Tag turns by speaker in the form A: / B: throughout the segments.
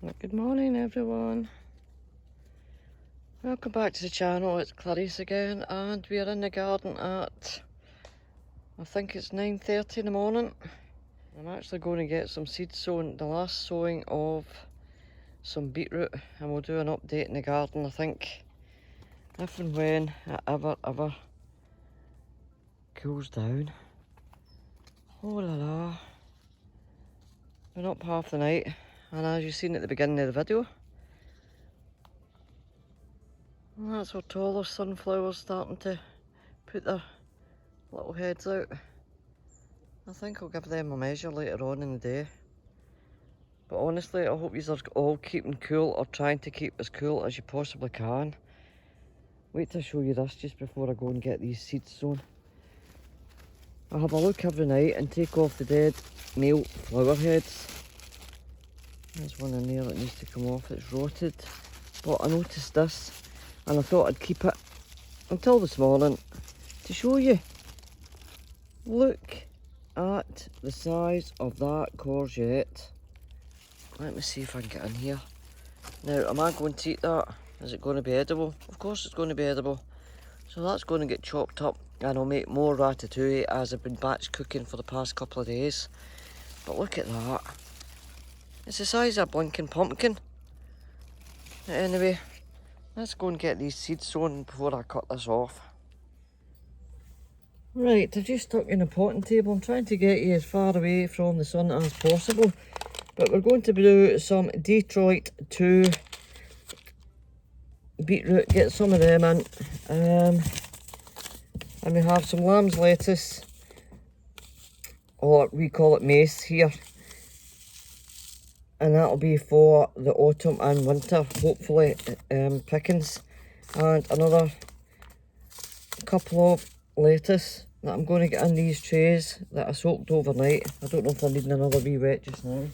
A: Well, good morning everyone. Welcome back to the channel. It's Clarice again and we are in the garden at, I think it's 9:30 in the morning. I'm actually going to get some seeds sown, the last sowing of some beetroot, and we'll do an update in the garden. I think if and when it ever cools down. Oh la la. Been up half the night, and as you've seen at the beginning of the video, that's how tall our sunflowers starting to put their little heads out. I think I'll give them a measure later on in the day. But honestly, I hope you are all keeping cool, or trying to keep as cool as you possibly can. Wait to show you this just before I go and get these seeds sown. I have a look every night and take off the dead male flower heads. There's one in there that needs to come off, it's rotted. But I noticed this and I thought I'd keep it until this morning to show you. Look at the size of that courgette. Let me see if I can get in here. Now, am I going to eat that? Is it going to be edible? Of course it's going to be edible. So that's going to get chopped up and I'll make more ratatouille, as I've been batch cooking for the past couple of days. But look at that. It's the size of a blinking pumpkin. Anyway, let's go and get these seeds sown before I cut this off. Right, I've just stuck in a potting table. I'm trying to get you as far away from the sun as possible. But we're going to do some Detroit 2 beetroot, get some of them in. And we have some lamb's lettuce, or we call it mace here. And that'll be for the autumn and winter, hopefully, pickings. And another couple of lettuce that I'm going to get in these trays that I soaked overnight. I don't know if I'm needing another wee wet just now.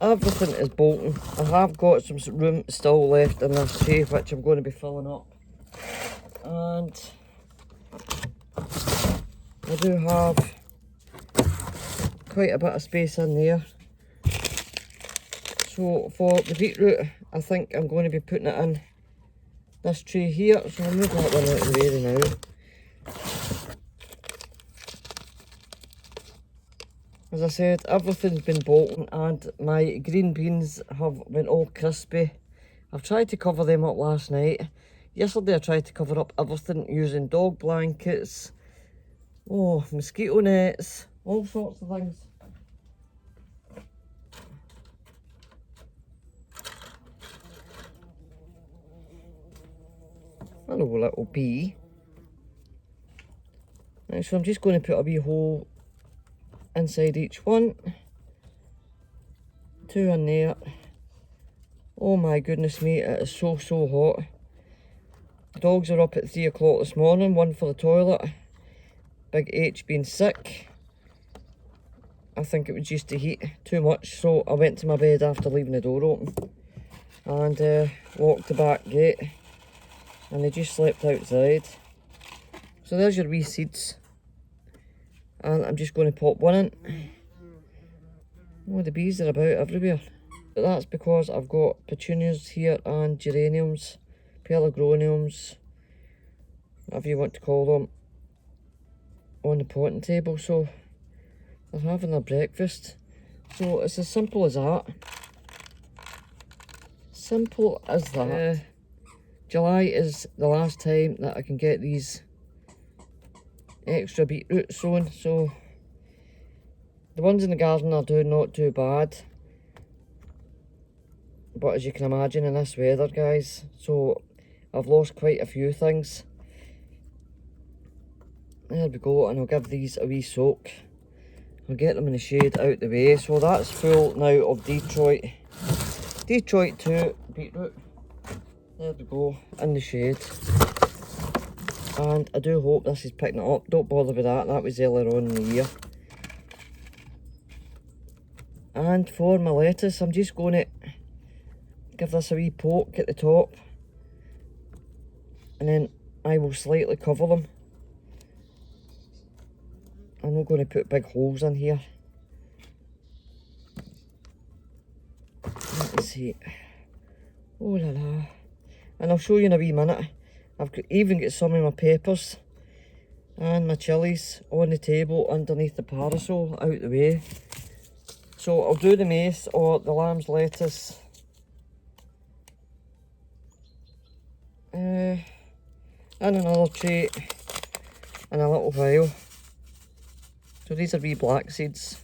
A: Everything is bolting. I have got some room still left in this tray, which I'm going to be filling up. And I do have quite a bit of space in there. So for the beetroot, I think I'm going to be putting it in this tray here. So I'll move that one out of the way now. As I said, everything's been bolting and my green beans have been all crispy. I've tried to cover them up last night. Yesterday I tried to cover up everything using dog blankets, mosquito nets, all sorts of things. Hello little bee. Right, so I'm just going to put a wee hole inside each one. 2 in there. Oh my goodness me, it is so hot. The dogs are up at 3 o'clock this morning, one for the toilet. Big H being sick. I think it was just the heat too much, so I went to my bed after leaving the door open. And locked the back gate. And they just slept outside. So there's your wee seeds. And I'm just going to pop one in. Oh, the bees are about everywhere. But that's because I've got petunias here and geraniums, pelargoniums, whatever you want to call them, on the potting table. So they're having their breakfast. So it's as simple as that. Simple as that. July is the last time that I can get these extra beetroot sown. So the ones in the garden are doing not too bad. But as you can imagine in this weather, guys, so I've lost quite a few things. There we go, and I'll give these a wee soak. I'll get them in the shade out the way. So that's full now of Detroit 2 beetroot. There we go, in the shade. And I do hope this is picking it up. Don't bother with that, that was earlier on in the year. And for my lettuce, I'm just going to give this a wee poke at the top. And then I will slightly cover them. I'm not going to put big holes in here. see. Oh la la. And I'll show you in a wee minute. Even got some of my peppers and my chilies on the table underneath the parasol out the way. So I'll do the mace or the lamb's lettuce in another tray in a little while. So these are wee black seeds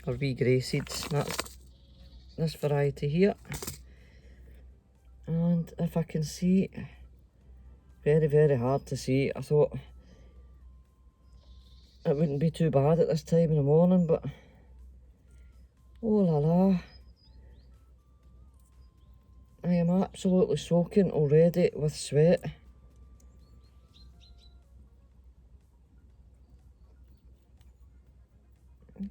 A: or wee grey seeds. That's this variety here. And if I can see, very, very hard to see. I thought it wouldn't be too bad at this time in the morning, but oh la la. I am absolutely soaking already with sweat.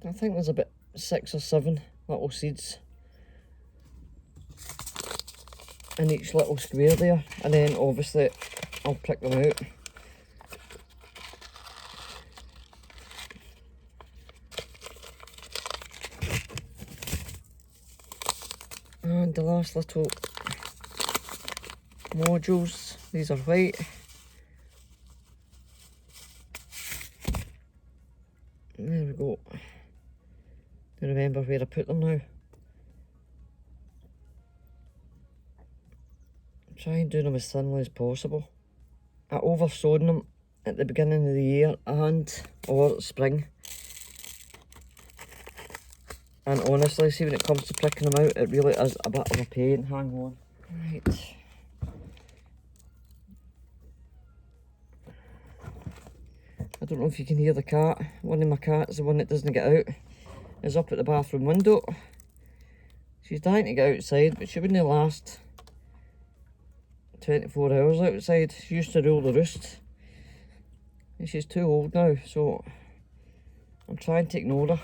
A: I think there's about 6 or 7 little seeds in each little square there, and then obviously I'll prick them out. And the last little modules, these are white. There we go. I remember where I put them now. Try and do them as thinly as possible. I oversown them at the beginning of the year or spring. And honestly, see, when it comes to pricking them out, it really is a bit of a pain. Hang on. Right. I don't know if you can hear the cat. One of my cats, the one that doesn't get out, is up at the bathroom window. She's dying to get outside, but she wouldn't last 24 hours outside. She used to rule the roost. And she's too old now, so I'm trying to ignore her.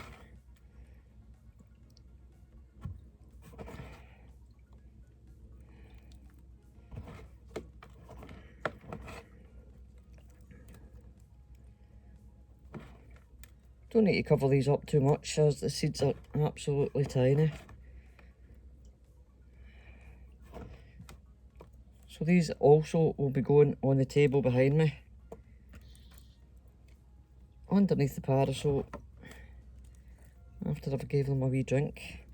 A: Don't need to cover these up too much as the seeds are absolutely tiny. So these also will be going on the table behind me, underneath the parasol, after I've gave them a wee drink.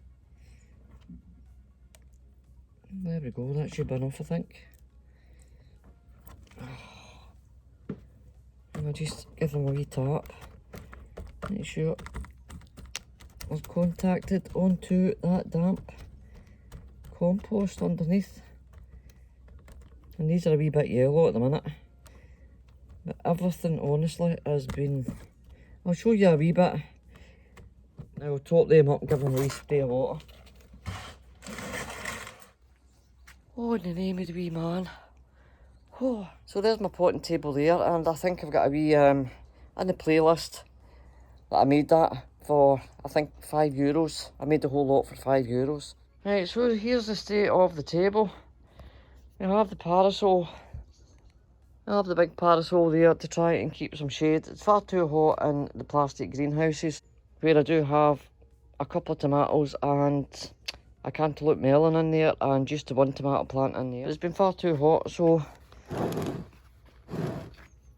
A: There we go, that should be enough, I think. And I'll just give them a wee tap. Make sure I've contacted onto that damp compost underneath. And these are a wee bit yellow at the minute. But everything honestly has been... I'll show you a wee bit. I'll top them up and give them a wee spray of water. Oh, in the name of the wee man. Oh. So there's my potting table there, and I think I've got a wee in the playlist that I made that for, I think, €5. I made the whole lot for €5. Right, so here's the state of the table. We have the parasol. I have the big parasol there to try and keep some shade. It's far too hot in the plastic greenhouses, where I do have a couple of tomatoes and a cantaloupe melon in there and just the one tomato plant in there. It's been far too hot, so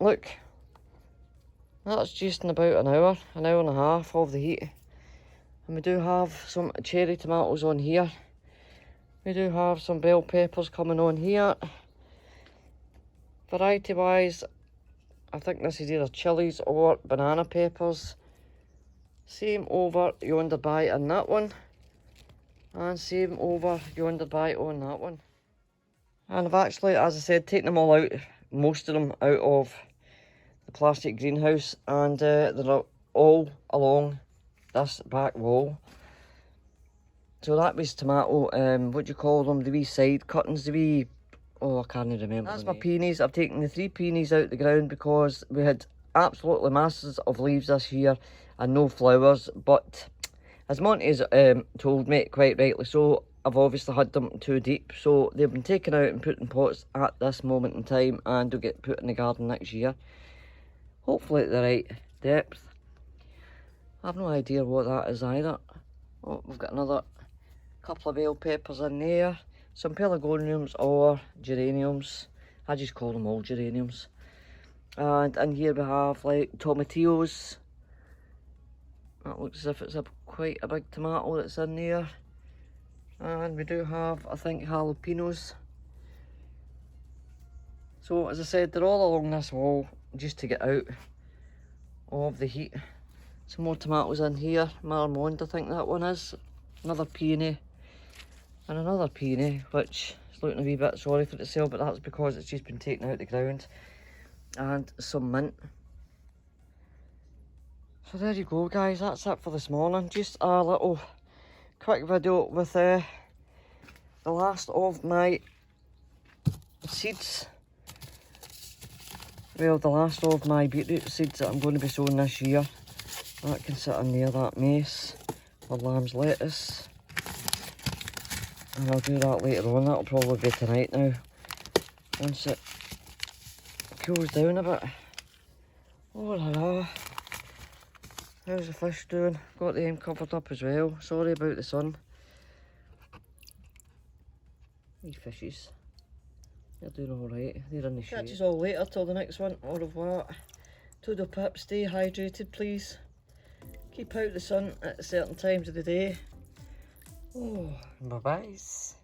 A: look, that's just in about an hour and a half of the heat. And we do have some cherry tomatoes on here. We do have some bell peppers coming on here. Variety wise, I think this is either chilies or banana peppers. Same over yonder by in that one. And same over yonder by on that one. And I've actually, as I said, taken them all out, most of them out of the plastic greenhouse, and they're all along this back wall. So that was tomato, what do you call them, the wee side cuttings, the wee, oh, I can't remember. That's my peonies. I've taken the 3 peonies out the ground because we had absolutely masses of leaves this year and no flowers, but as Monty's told me, quite rightly so, I've obviously had them too deep, so they've been taken out and put in pots at this moment in time, and they'll get put in the garden next year. Hopefully at the right depth. I have no idea what that is either. Oh, we've got another couple of bell peppers in there, some pelargoniums or geraniums. I just call them all geraniums. And in here we have like tomatillos. That looks as if it's quite a big tomato that's in there. And we do have, I think, jalapenos. So as I said, they're all along this wall just to get out of the heat. Some more tomatoes in here, Marmont I think that one is. Another peony and another peony, which is looking a wee bit sorry for itself, but that's because it's just been taken out of the ground. And some mint. So there you go guys, that's it for this morning. Just a little quick video with the last of my seeds. Well, the last of my beetroot seeds that I'm going to be sowing this year. That can sit in there, that mace, or lamb's lettuce. And I'll do that later on, that'll probably be tonight now. Once it cools down a bit. Oh la la. How's the fish doing? Got them covered up as well. Sorry about the sun. These fishes. They're doing alright. They're in the shade. Catch us all later till the next one. Au revoir. Toodle pip. Stay hydrated please. Keep out the sun at certain times of the day. Oh, bye-byes.